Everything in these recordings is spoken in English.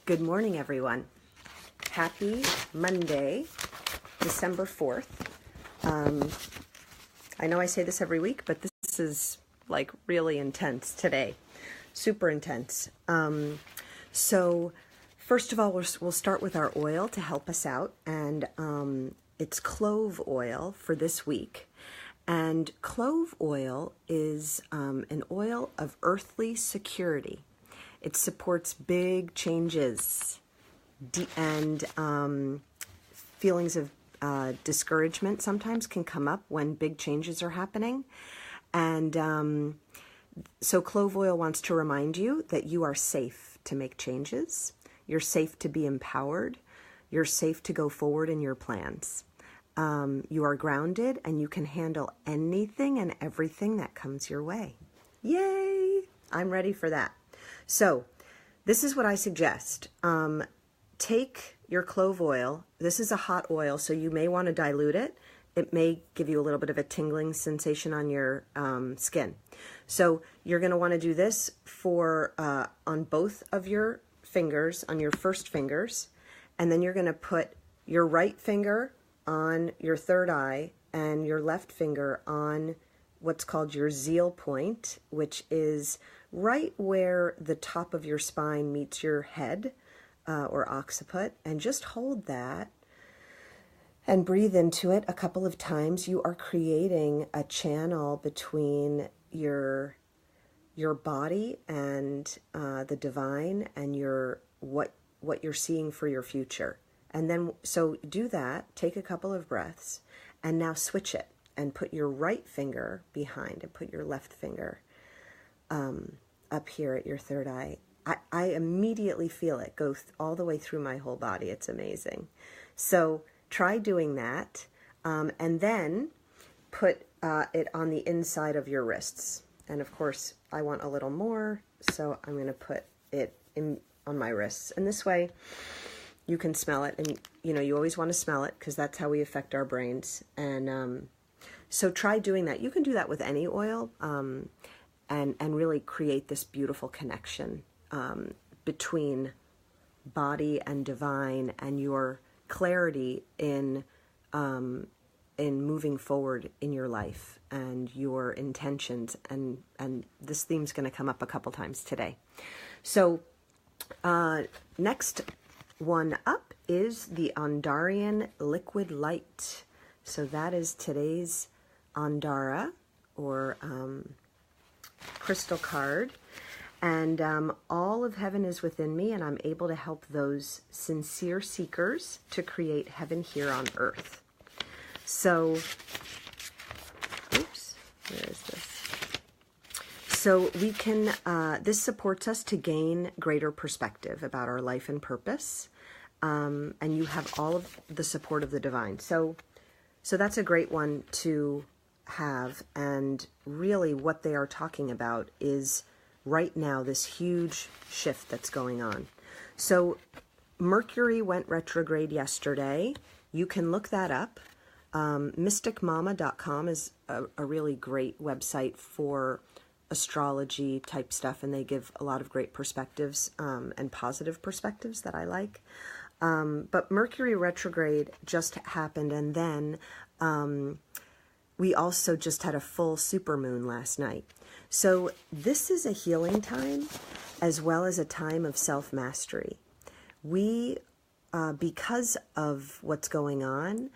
Good morning, everyone. Happy Monday, December 4th. I know I say this every week, but this is like really intense today. Super intense. So first of all, we'll start with our oil to help us out. And it's clove oil for this week. And clove oil is an oil of earthly security. It supports big changes and feelings of discouragement sometimes can come up when big changes are happening. And so clove oil wants to remind you that you are safe to make changes. You're safe to be empowered. You're safe to go forward in your plans. You are grounded and you can handle anything and everything that comes your way. Yay! I'm ready for that. So this is what I suggest. Take your clove oil. This is a hot oil, so you may want to dilute it. It may give you a little bit of a tingling sensation on your skin. So you're going to want to do this for on both of your fingers, on your first fingers, and then you're going to put your right finger on your third eye and your left finger on what's called your zeal point, which is right where the top of your spine meets your head or occiput, and just hold that and breathe into it a couple of times. You are creating a channel between your body and the divine and your what you're seeing for your future. And then, so do that, take a couple of breaths, and now switch it and put your right finger behind and put your left finger up here at your third eye. I immediately feel it go all the way through my whole body. It's amazing. So try doing that, and then put it on the inside of your wrists. And of course, I want a little more, so I'm going to put it on my wrists. And this way, you can smell it, and you always want to smell it because that's how we affect our brains. And so try doing that. You can do that with any oil, and really create this beautiful connection between body and divine, and your clarity in moving forward in your life and your intentions. And this theme's going to come up a couple times today. So next one up is the Andarian Liquid Light. So that is today's Andara, or crystal card. And all of heaven is within me, and I'm able to help those sincere seekers to create heaven here on earth. So, oops, where is this? So we can, this supports us to gain greater perspective about our life and purpose. And you have all of the support of the divine. So that's a great one to have. And really what they are talking about is right now this huge shift that's going on. So Mercury went retrograde yesterday. You can look that up. mysticmama.com is a really great website for astrology type stuff, and they give a lot of great perspectives and positive perspectives that I like. But Mercury retrograde just happened, and then we also just had a full supermoon last night. So this is a healing time as well as a time of self-mastery. We, because of what's going on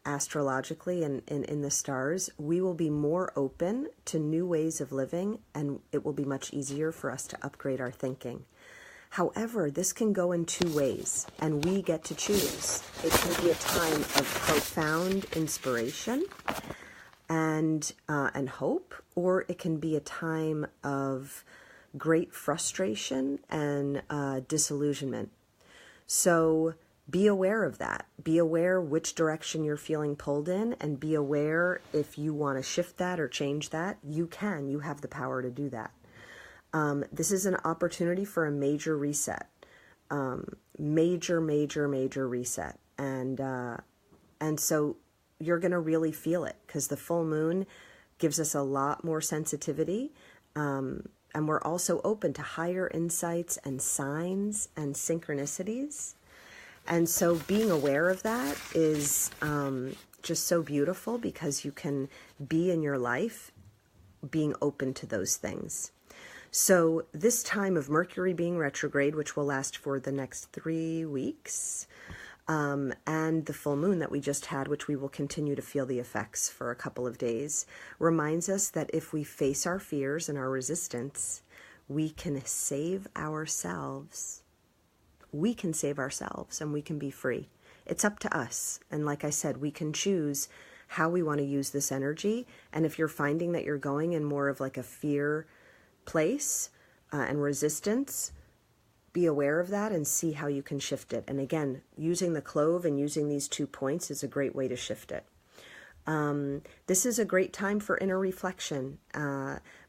astrologically and in the stars, we will be more open to new ways of living, and it will be much easier for us to upgrade our thinking. However, this can go in two ways, and we get to choose. It can be a time of profound inspiration and hope, or it can be a time of great frustration and disillusionment. So be aware of that. Be aware which direction you're feeling pulled in, and be aware if you want to shift that or change that. You can. You have the power to do that. This is an opportunity for a major reset, major reset. And so you're going to really feel it, because the full moon gives us a lot more sensitivity and we're also open to higher insights and signs and synchronicities. And so being aware of that is just so beautiful, because you can be in your life being open to those things. So this time of Mercury being retrograde, which will last for the next 3 weeks, and the full moon that we just had, which we will continue to feel the effects for a couple of days, reminds us that if we face our fears and our resistance, we can save ourselves. We can save ourselves and we can be free. It's up to us. And like I said, we can choose how we want to use this energy. And if you're finding that you're going in more of like a fear place and resistance, be aware of that and see how you can shift it. And again, using the clove and using these 2 points is a great way to shift it. This is a great time for inner reflection.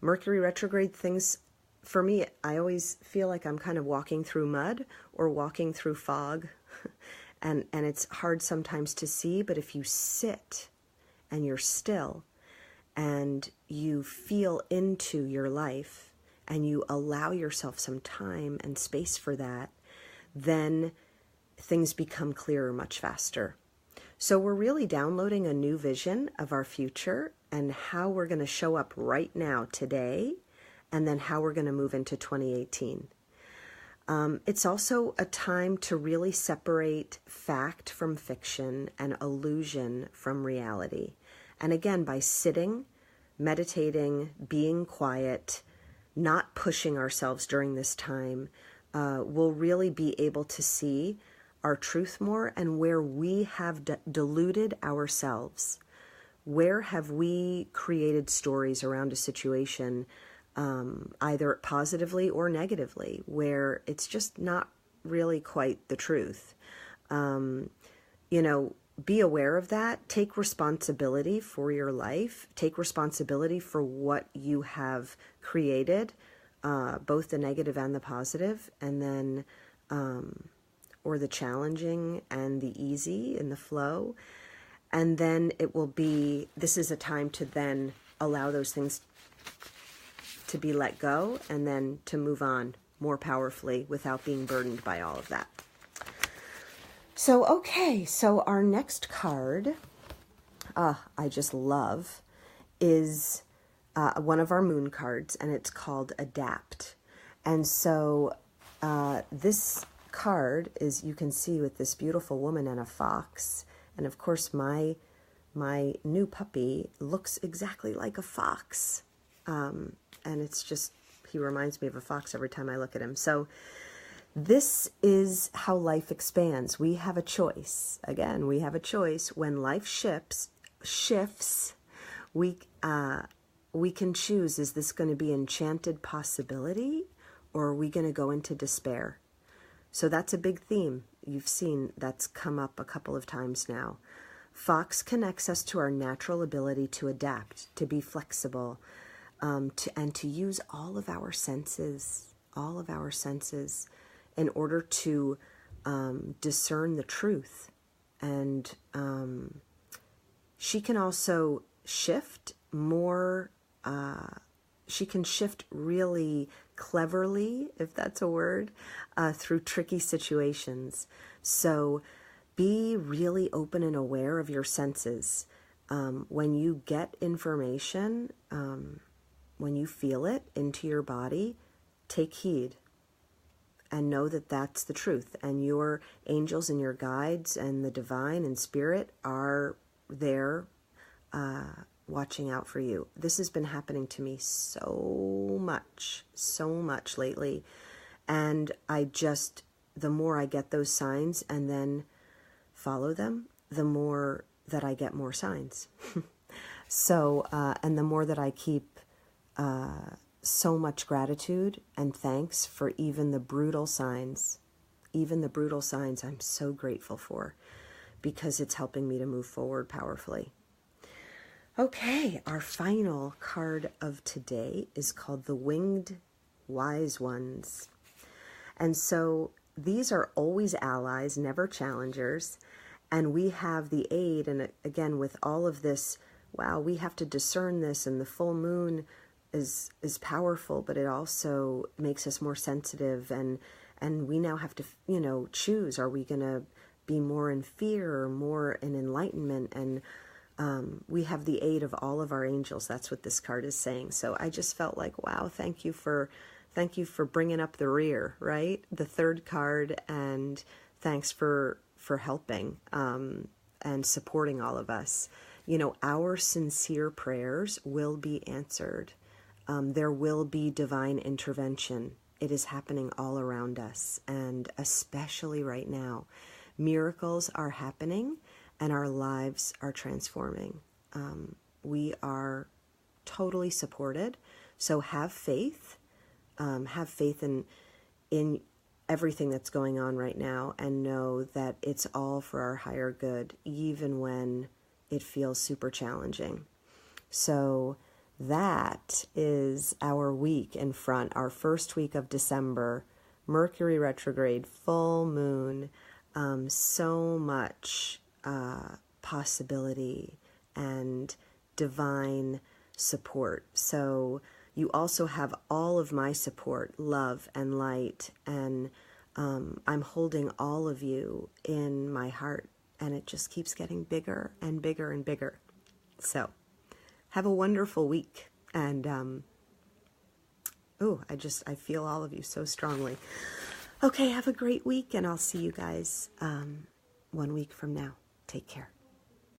Mercury retrograde things, for me, I always feel like I'm kind of walking through mud or walking through fog. and it's hard sometimes to see, but if you sit and you're still and you feel into your life, and you allow yourself some time and space for that, then things become clearer much faster. So we're really downloading a new vision of our future and how we're going to show up right now, today, and then how we're going to move into 2018. It's also a time to really separate fact from fiction and illusion from reality. And again, by sitting, meditating, being quiet, not pushing ourselves during this time, we'll really be able to see our truth more, and where we have deluded ourselves. Where have we created stories around a situation, either positively or negatively, where it's just not really quite the truth? Be aware of that. Take responsibility for your life. Take responsibility for what you have created, both the negative and the positive, and then, or the challenging and the easy and the flow. And then this is a time to then allow those things to be let go and then to move on more powerfully without being burdened by all of that. So, okay, so our next card, I just love, is one of our moon cards, and it's called Adapt. And so this card is, you can see, with this beautiful woman and a fox. And of course, my new puppy looks exactly like a fox. And it's just, he reminds me of a fox every time I look at him. So this is how life expands. We have a choice. Again, we have a choice. When life shifts, we can choose, is this going to be enchanted possibility, or are we going to go into despair? So that's a big theme. You've seen that's come up a couple of times now. Fox connects us to our natural ability to adapt, to be flexible, and to use all of our senses, in order to discern the truth. And she can also shift more, she can shift really cleverly, if that's a word, through tricky situations. So be really open and aware of your senses. When you get information, when you feel it into your body, take heed and know that that's the truth. And your angels and your guides and the divine and spirit are there watching out for you. This has been happening to me so much lately. And the more I get those signs and then follow them, the more that I get more signs. So, and the more that I keep so much gratitude and thanks for even the brutal signs. Even the brutal signs I'm so grateful for, because it's helping me to move forward powerfully. Okay, our final card of today is called the Winged Wise Ones. And so these are always allies, never challengers. And we have the aid, and again, with all of this, wow, we have to discern this, and the full moon is powerful, but it also makes us more sensitive, and we now have to, choose. Are we going to be more in fear or more in enlightenment? And we have the aid of all of our angels. That's what this card is saying. So I just felt like, wow, thank you for bringing up the rear, right? The third card, and thanks for helping and supporting all of us. Our sincere prayers will be answered. There will be divine intervention. It is happening all around us, and especially right now. Miracles are happening, and our lives are transforming. We are totally supported. So have faith. Have faith in everything that's going on right now, and know that it's all for our higher good, even when it feels super challenging. So that is our week in front, our first week of December, Mercury retrograde, full moon, so much possibility and divine support. So you also have all of my support, love and light, and I'm holding all of you in my heart, and it just keeps getting bigger and bigger and bigger. So have a wonderful week, and I feel all of you so strongly. Okay, have a great week, and I'll see you guys 1 week from now. Take care.